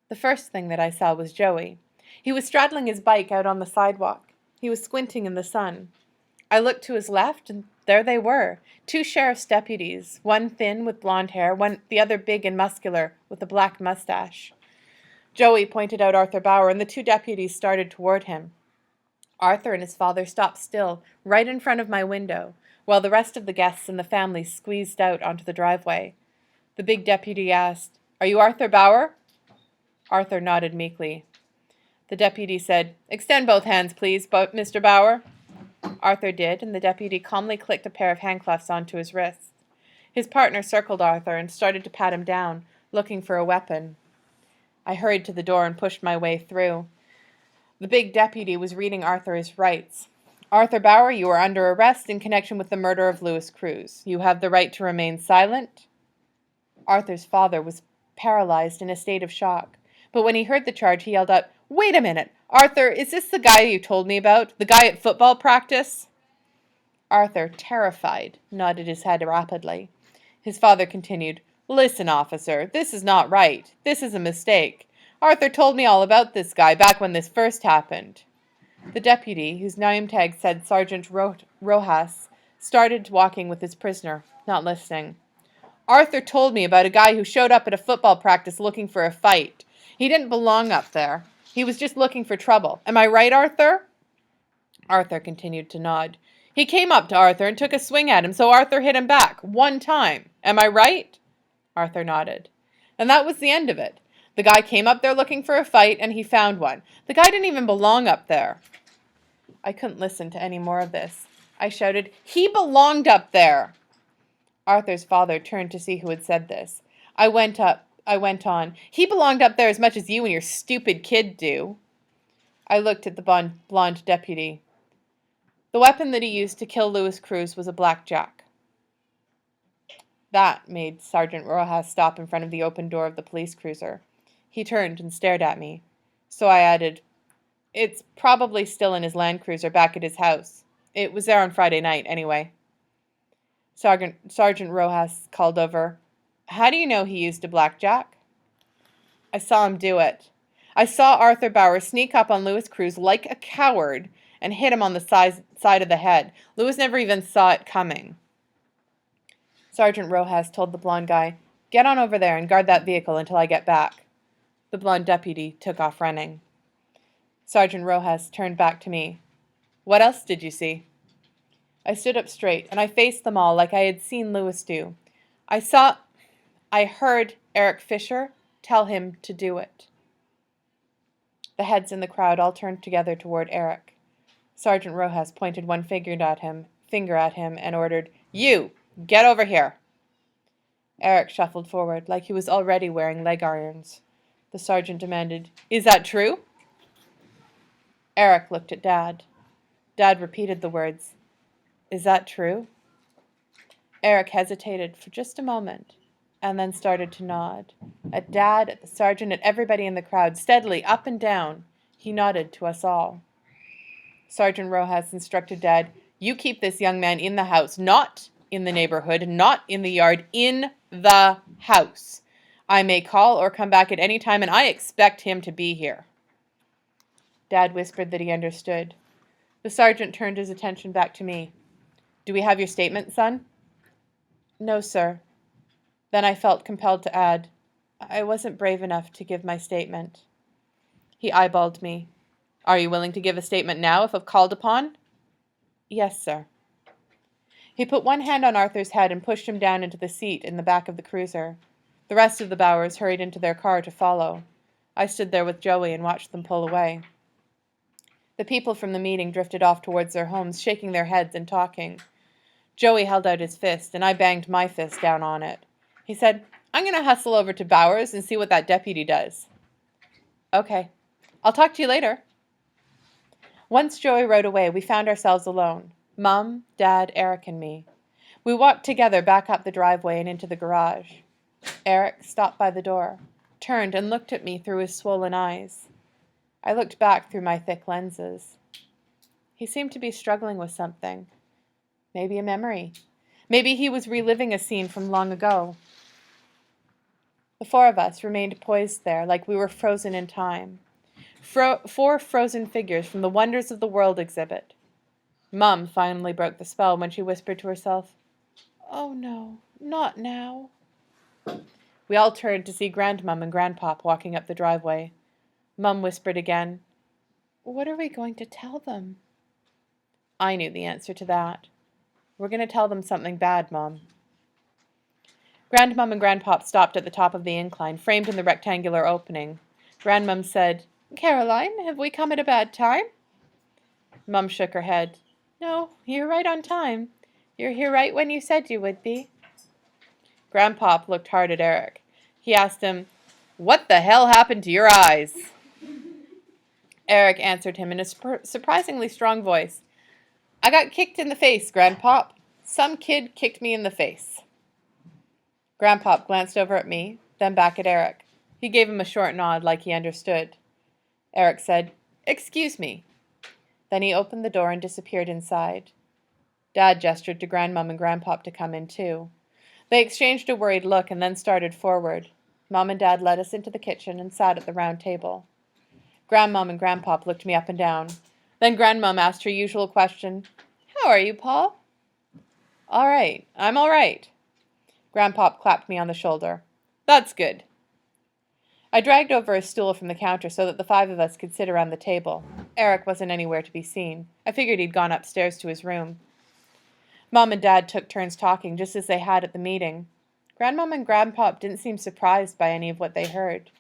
The first thing that I saw was Joey. He was straddling his bike out on the sidewalk. He was squinting in the sun. I looked to his left, and there they were, two sheriff's deputies, one thin with blonde hair, the other big and muscular with a black mustache. Joey pointed out Arthur Bauer, and the two deputies started toward him. Arthur and his father stopped still, right in front of my window, while the rest of the guests and the family squeezed out onto the driveway. The big deputy asked, "Are you Arthur Bauer?" Arthur nodded meekly. The deputy said, "Extend both hands, please, Mr. Bauer." Arthur did, and the deputy calmly clicked a pair of handcuffs onto his wrists. His partner circled Arthur and started to pat him down, looking for a weapon. I hurried to the door and pushed my way through. The big deputy was reading Arthur his rights. "Arthur Bauer, you are under arrest in connection with the murder of Louis Cruz. You have the right to remain silent." Arthur's father was paralyzed in a state of shock, but when he heard the charge, he yelled out, "Wait a minute! Arthur, is this the guy you told me about? The guy at football practice?" Arthur, terrified, nodded his head rapidly. His father continued, "Listen, officer, this is not right. This is a mistake. Arthur told me all about this guy back when this first happened." The deputy, whose name tag said Sergeant Rojas, started walking with his prisoner, not listening. "Arthur told me about a guy who showed up at a football practice looking for a fight. He didn't belong up there. He was just looking for trouble. Am I right, Arthur?" Arthur continued to nod. "He came up to Arthur and took a swing at him, so Arthur hit him back, one time. Am I right?" Arthur nodded. "And that was the end of it. The guy came up there looking for a fight, and he found one. The guy didn't even belong up there." I couldn't listen to any more of this. I shouted, "He belonged up there!" Arthur's father turned to see who had said this. I went on, "He belonged up there as much as you and your stupid kid do." I looked at the blonde deputy. "The weapon that he used to kill Louis Cruz was a blackjack." That made Sergeant Rojas stop in front of the open door of the police cruiser. He turned and stared at me. So I added, "It's probably still in his Land Cruiser back at his house. It was there on Friday night, anyway." Sergeant Rojas called over, "How do you know he used a blackjack?" "I saw him do it. I saw Arthur Bauer sneak up on Louis Cruz like a coward and hit him on the side of the head. Louis never even saw it coming." Sergeant Rojas told the blonde guy, "Get on over there and guard that vehicle until I get back." The blonde deputy took off running. Sergeant Rojas turned back to me. "What else did you see?" I stood up straight, and I faced them all like I had seen Louis do. I heard Eric Fisher tell him to do it." The heads in the crowd all turned together toward Eric. Sergeant Rojas pointed one finger at him, and ordered, "You, get over here." Eric shuffled forward, like he was already wearing leg irons. The sergeant demanded, "Is that true?" Eric looked at Dad. Dad repeated the words, "Is that true?" Eric hesitated for just a moment, and then started to nod. At Dad, at the sergeant, at everybody in the crowd, steadily, up and down. He nodded to us all. Sergeant Rojas instructed Dad, "You keep this young man in the house, not in the neighborhood, not in the yard, in the house. I may call or come back at any time, and I expect him to be here." Dad whispered that he understood. The sergeant turned his attention back to me. "Do we have your statement, son?" "No, sir." Then I felt compelled to add, "I wasn't brave enough to give my statement." He eyeballed me. "Are you willing to give a statement now if called upon?" "Yes, sir." He put one hand on Arthur's head and pushed him down into the seat in the back of the cruiser. The rest of the Bowers hurried into their car to follow. I stood there with Joey and watched them pull away. The people from the meeting drifted off towards their homes, shaking their heads and talking. Joey held out his fist, and I banged my fist down on it. He said, "I'm going to hustle over to Bowers and see what that deputy does." "Okay. I'll talk to you later." Once Joey rode away, we found ourselves alone. Mom, Dad, Eric, and me. We walked together back up the driveway and into the garage. Eric stopped by the door, turned and looked at me through his swollen eyes. I looked back through my thick lenses. He seemed to be struggling with something. Maybe a memory. Maybe he was reliving a scene from long ago. The four of us remained poised there like we were frozen in time. Four frozen figures from the Wonders of the World exhibit. Mum finally broke the spell when she whispered to herself, "Oh no, not now." We all turned to see Grandmum and Grandpop walking up the driveway. Mum whispered again, "What are we going to tell them?" I knew the answer to that. "We're going to tell them something bad, Mom." Grandmum and Grandpop stopped at the top of the incline, framed in the rectangular opening. Grandmum said, "Caroline, have we come at a bad time?" Mum shook her head. "No, you're right on time. You're here right when you said you would be." Grandpop looked hard at Eric. He asked him, "What the hell happened to your eyes?" Eric answered him in a surprisingly strong voice. "I got kicked in the face, Grandpop. Some kid kicked me in the face." Grandpop glanced over at me, then back at Eric. He gave him a short nod like he understood. Eric said, "Excuse me." Then he opened the door and disappeared inside. Dad gestured to Grandmum and Grandpop to come in too. They exchanged a worried look and then started forward. Mom and Dad led us into the kitchen and sat at the round table. Grandmum and Grandpop looked me up and down. Then Grandmum asked her usual question, "How are you, Paul?" "All right, I'm all right." Grandpop clapped me on the shoulder. "That's good." I dragged over a stool from the counter so that the five of us could sit around the table. Eric wasn't anywhere to be seen. I figured he'd gone upstairs to his room. Mom and Dad took turns talking, just as they had at the meeting. Grandmom and Grandpop didn't seem surprised by any of what they heard.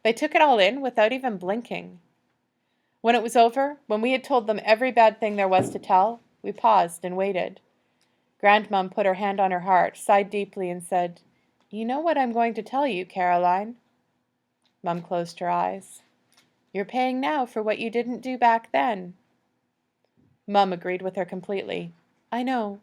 They took it all in without even blinking. When it was over, when we had told them every bad thing there was to tell, we paused and waited. Grandmum put her hand on her heart, sighed deeply, and said, "You know what I'm going to tell you, Caroline." Mum closed her eyes. "You're paying now for what you didn't do back then." Mum agreed with her completely. I know.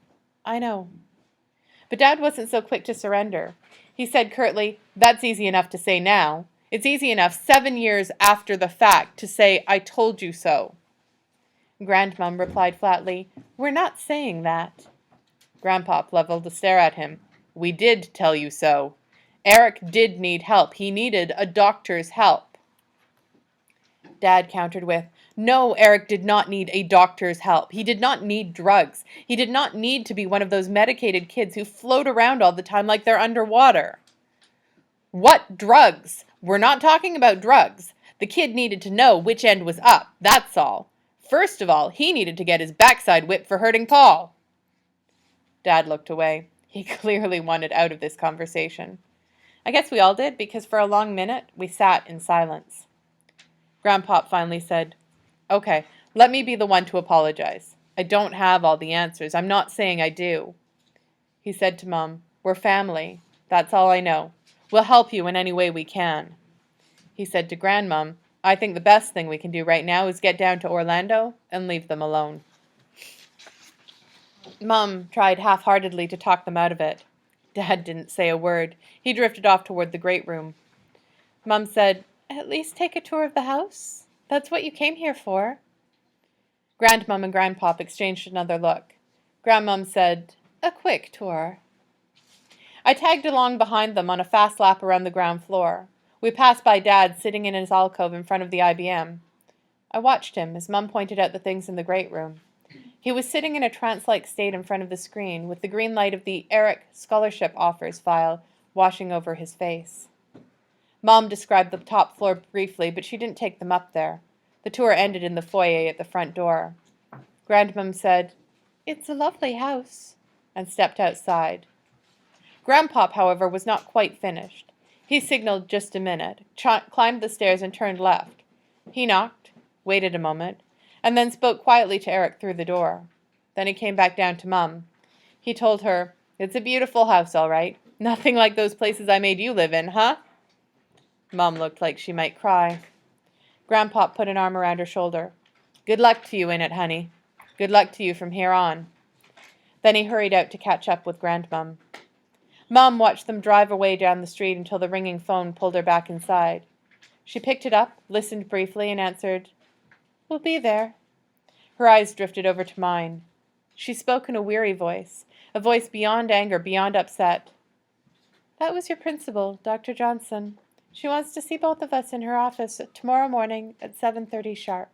But Dad wasn't so quick to surrender. He said curtly, "That's easy enough to say now. It's easy enough 7 years after the fact to say, 'I told you so.'" Grandmum replied flatly, "We're not saying that." Grandpop leveled a stare at him. "We did tell you so. Eric did need help. He needed a doctor's help." Dad countered with, "No, Eric did not need a doctor's help. He did not need drugs. He did not need to be one of those medicated kids who float around all the time like they're underwater." "What drugs? We're not talking about drugs. The kid needed to know which end was up, that's all. First of all, he needed to get his backside whipped for hurting Paul." Dad looked away. He clearly wanted out of this conversation. I guess we all did, because for a long minute we sat in silence. Grandpop finally said, "Okay, let me be the one to apologize. I don't have all the answers. I'm not saying I do." He said to Mom, "We're family. That's all I know. We'll help you in any way we can." He said to Grandmom, "I think the best thing we can do right now is get down to Orlando and leave them alone." Mom tried half-heartedly to talk them out of it. Dad didn't say a word. He drifted off toward the great room. Mom said, "At least take a tour of the house. That's what you came here for." Grandmom and Grandpop exchanged another look. Grandmom said, "A quick tour." I tagged along behind them on a fast lap around the ground floor. We passed by Dad sitting in his alcove in front of the IBM. I watched him as Mum pointed out the things in the great room. He was sitting in a trance-like state in front of the screen, with the green light of the Eric Scholarship Offers file washing over his face. Mom described the top floor briefly, but she didn't take them up there. The tour ended in the foyer at the front door. Grandmom said, "It's a lovely house," and stepped outside. Grandpop, however, was not quite finished. He signaled just a minute, climbed the stairs and turned left. He knocked, waited a moment, and then spoke quietly to Eric through the door. Then he came back down to Mum. He told her, "It's a beautiful house, all right. Nothing like those places I made you live in, huh?" Mum looked like she might cry. Grandpop put an arm around her shoulder. "Good luck to you in it, honey. Good luck to you from here on." Then he hurried out to catch up with Grandmum. Mum watched them drive away down the street until the ringing phone pulled her back inside. She picked it up, listened briefly, and answered, "We'll be there." Her eyes drifted over to mine. She spoke in a weary voice, a voice beyond anger, beyond upset. That was your principal, Dr. Johnson. She wants to see both of us in her office tomorrow morning at 7:30 sharp.